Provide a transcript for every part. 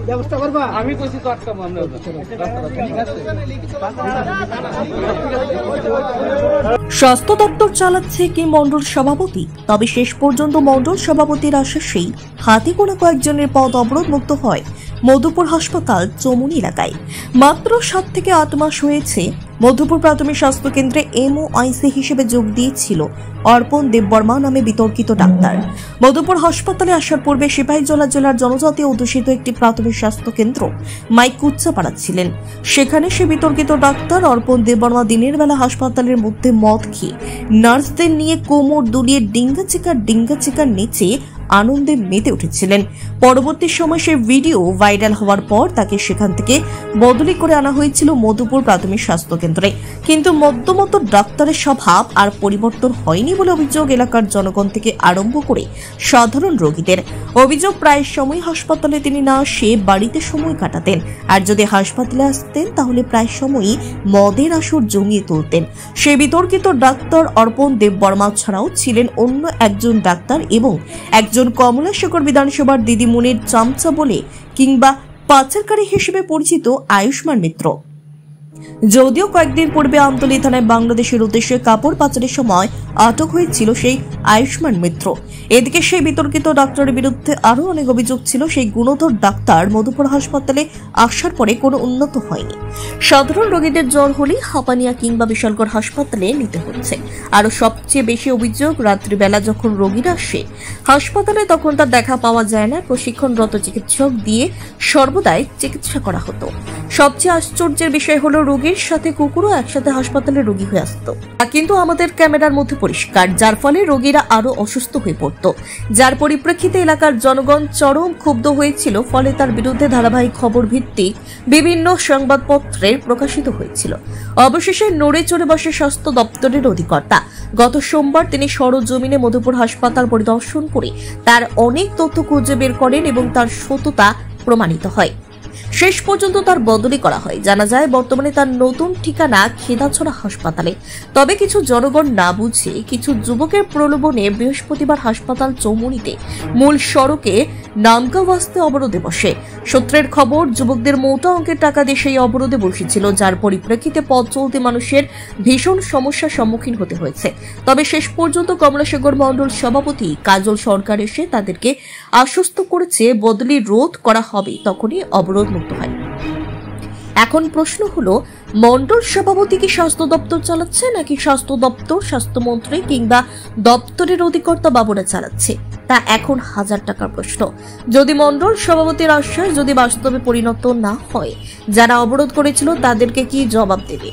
ব্যবস্থা করবা আমি কইছি তো আটকাবো আমরা স্বাস্থ্য দপ্তর চালাচ্ছে কি মন্ডল সভাপতি? তবে শেষ পর্যন্ত মন্ডল সভাপতির আশ্বাসেই হাতে গোনা কয়েকজনের পদ অবরোধ মুক্ত হয় মধুপুর হাসপাতাল চৌমুনি এলাকায়। মাত্র 7 থেকে 8 মাস হয়েছে মধুপুর প্রাথমিক স্বাস্থ্য কেন্দ্রে এমওআইসি হিসেবে যোগ দিয়েছিল অর্পণ দেববর্মা নামে বিতর্কিত ডাক্তার। মধুপুর হাসপাতালে আসার পূর্বে সিপাহীজলা জেলার জনজাতি অধ্যুষিত একটি প্রাথমিক স্বাস্থ্য কেন্দ্র মাইকুচ্চা ছিলেন। সেখানে সে বিতর্কিত ডাক্তার অর্পণ দেববর্মা দিনের বেলা হাসপাতালের মধ্যে মদ খেয়ে নার্সদের নিয়ে কোমর দুলিয়ে ডিঙ্গাচিকার নিচে আনন্দে মেতে উঠেছিলেন। পরবর্তী সময় সেই ভিডিও ভাইরাল হওয়ার পর তাকে সেখান থেকে বদলি করে আনা হয়েছিল মধুপুর প্রাথমিক স্বাস্থ্য কেন্দ্রে। কিন্তু মধ্যমত ডাক্তারের স্বভাব আর পরিবর্তন হয়নি বলে অভিযোগ এলাকার জনগণ থেকে আরম্ভ করে সাধারণ রোগীদের। অভিযোগ প্রায় সময় হাসপাতালে তিনি না আসে বাড়িতে সময় কাটাতেন, আর যদি হাসপাতালে আসতেন তাহলে প্রায় সময়ই মদের আসর জমিয়ে তুলতেন। সে বিতর্কিত ডাক্তার অর্পণ দেববর্মা ছাড়াও ছিলেন অন্য একজন ডাক্তার এবং একজন কমলাশেখর বিধানসভার দিদিমণির চামচা বলে কিংবা পাচারকারী হিসেবে পরিচিত আয়ুষ্মান মিত্র। যদিও কয়েকদিন পূর্বে আমতলী থানায় বাংলাদেশের উদ্দেশ্যে কাপড় পাচারের সময় আটক হয়েছিল সেই আয়ুষ্মান মিত্র। এদিকে সেই বিতর্কিত ডাক্তারের বিরুদ্ধে আরো অনেক অভিযোগ ছিল। সেই গুণধর ডাক্তার মধুপুর হাসপাতালে আসার পরে কোনো উন্নত হয়নি। সাধারণ রোগীদের জ্বর হলেই হাঁপানিয়া কিংবা বিশালগড় হাসপাতালে নিতে হচ্ছে। আরো সবচেয়ে বেশি অভিযোগ, রাত্রিবেলা যখন রোগীরা আসে হাসপাতালে তখন তার দেখা পাওয়া যায় না। প্রশিক্ষণরত চিকিৎসক দিয়ে সর্বদাই চিকিৎসা করা হতো। সবচেয়ে আশ্চর্যের বিষয় হলো রোগীর সাথে কুকুরও একসাথে হাসপাতালে রোগী হয়ে আসতো, কিন্তু আমাদের ক্যামেরার মধ্যে পরিষ্কার, যার ফলে রোগীরা আরো অসুস্থ হয়ে পড়ত, যার পরিপ্রেক্ষিতে এলাকার জনগণ চরম ক্ষুব্ধ হয়েছিল। ফলে তার বিরুদ্ধে ধারাবাহিক খবর ভিত্তিক বিভিন্ন সংবাদপত্রে প্রকাশিত হয়েছিল। অবশেষে নড়ে চড়ে বসে স্বাস্থ্য দপ্তরের অধিকর্তা। গত সোমবার তিনি সরজমিনে মধুপুর হাসপাতাল পরিদর্শন করে তার অনেক তথ্য খুঁজে বের করেন এবং তার সততা প্রমাণিত হয়। শেষ পর্যন্ত তার বদলি করা হয়। জানা যায় বর্তমানে তার নতুন ঠিকানা খেদাছড়া হাসপাতালে। তবে কিছু জনগণ না বুঝে কিছু যুবকের প্রলোভনে বৃহস্পতিবার হাসপাতাল চৌমুনিতে মূল সড়কে নামগাঁও আসতে অবরোধে বসে। সূত্রের খবর, যুবকদের মোটা অঙ্কের টাকা দিয়ে সেই অবরোধে বসেছিল, যার পরিপ্রেক্ষিতে পথ চলতি মানুষের ভীষণ সমস্যার সম্মুখীন হতে হয়েছে। তবে শেষ পর্যন্ত কমলাশেখর মন্ডল সভাপতি কাজল সরকার এসে তাদেরকে আশ্বস্ত করেছে বদলি রোধ করা হবে, তখনই অবরোধ মুক্ত হয়। এখন প্রশ্ন হলো, মন্ডল সভাপতি কি স্বাস্থ্য দপ্তর চালাচ্ছে নাকি স্বাস্থ্য দপ্তর স্বাস্থ্যমন্ত্রী কিংবা দপ্তরের অধিকর্তা বাবুরা চালাচ্ছে? তা এখন 1000 টাকার প্রশ্ন। যদি মন্ডল সভাপতির আশ্বাস যদি বাস্তবে পরিণত না হয়, যারা অবরোধ করেছিল তাদেরকে কি জবাব দেবে?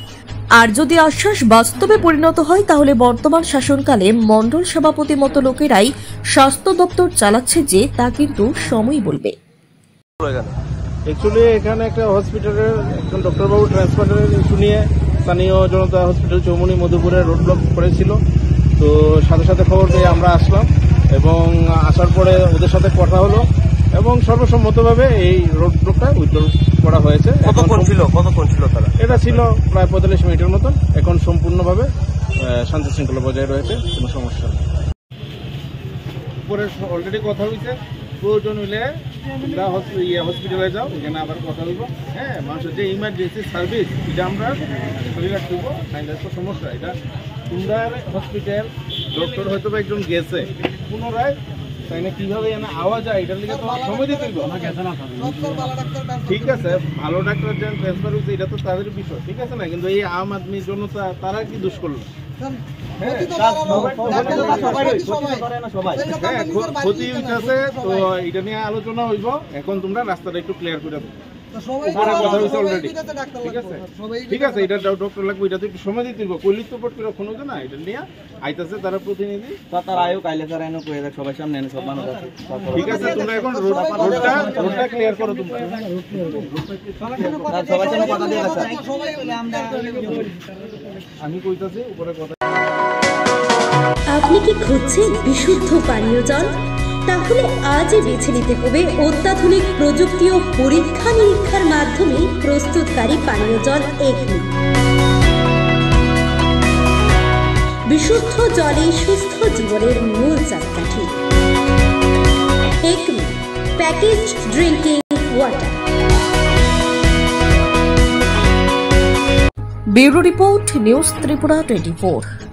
আর যদি আশ্বাস বাস্তবে পরিণত হয়, তাহলে বর্তমান শাসনকালে মন্ডল সভাপতি মতো লোকেরাই স্বাস্থ্য দপ্তর চালাচ্ছে যে তা কিন্তু সময় বলবে। অ্যাকচুয়ালি এখানে একটা হসপিটালের একজন ডক্টরবাবু ট্রান্সফারের ইস্যু নিয়ে স্থানীয় জনতা হসপিটাল চৌমুনি মধুপুরে রোড ব্লক করেছিল। তো সাথে সাথে খবর পেয়ে আমরা আসলাম এবং আসার পরে ওদের সাথে কথা হলো এবং সর্বসম্মতভাবে এই রোড ব্লকটা উইথড্র করা হয়েছে। কতক্ষণ ছিল তারা? এটা ছিল প্রায় 45 মিনিটের মতন। এখন সম্পূর্ণভাবে শান্তি শৃঙ্খলা বজায় রয়েছে, কোনো সমস্যা নেই। উপরে অলরেডি কথা হয়েছে, প্রয়োজন হইলে হসপিটালে যাও, এখানে আবার কথা বলবো। হ্যাঁ, মানুষের যে ইমার্জেন্সি সার্ভিস এটা আমরা শরীরে করবো, সমস্যা এটা তোমরা হসপিটাল ডক্টর হয়তো বা একজন গেছে পুনরায় তাই না কিভাবে আওয়া যায় এটার লিগে তো সময় দিতে ঠিক আছে। ভালো ডাক্তার যেন ট্রান্সফার হয়েছে এটা তো তাদের বিষয়, ঠিক আছে না, কিন্তু এই আম আদমি জনতা তারা কি দোষ করলো? ক্ষতি হইতেছে, তো এটা নিয়ে আলোচনা হইব। এখন তোমরা রাস্তাটা একটু ক্লিয়ার করে দেবো, কথা হয়েছে অলরেডি, ঠিক আছে। এটা ডক্টর লাগবে, এটা তো একটু সময় দিতে হবে। কইলিত রিপোর্ট করে ফোন হতো না, এটা নিয়ে আইতাছে তারা প্রতিনিধি, তার আয়ো কাইলে তারা এনে কই দেখ সবার সামনে এনে সব মানুষ আছে, ঠিক আছে। তোমরা এখন রোডটা ক্লিয়ার করো, তোমরা সবার সামনে কথা দিয়ে আছে। আমি কইতাছি উপরে কথা। আপনি কি খুঁজছেন বিশুদ্ধ পানীয় জল? তাহলে আজই বেছে নিতে হবে অত্যাধুনিক প্রযুক্তি ও পরীক্ষা নিরীক্ষার মাধ্যমে প্রস্তুতকারী পানীয় জল এগনি। বিশুদ্ধ জলে সুস্থ জীবনের মূল চাকাঠি। Acme package drinking water. Bureau report, news Tripura 24।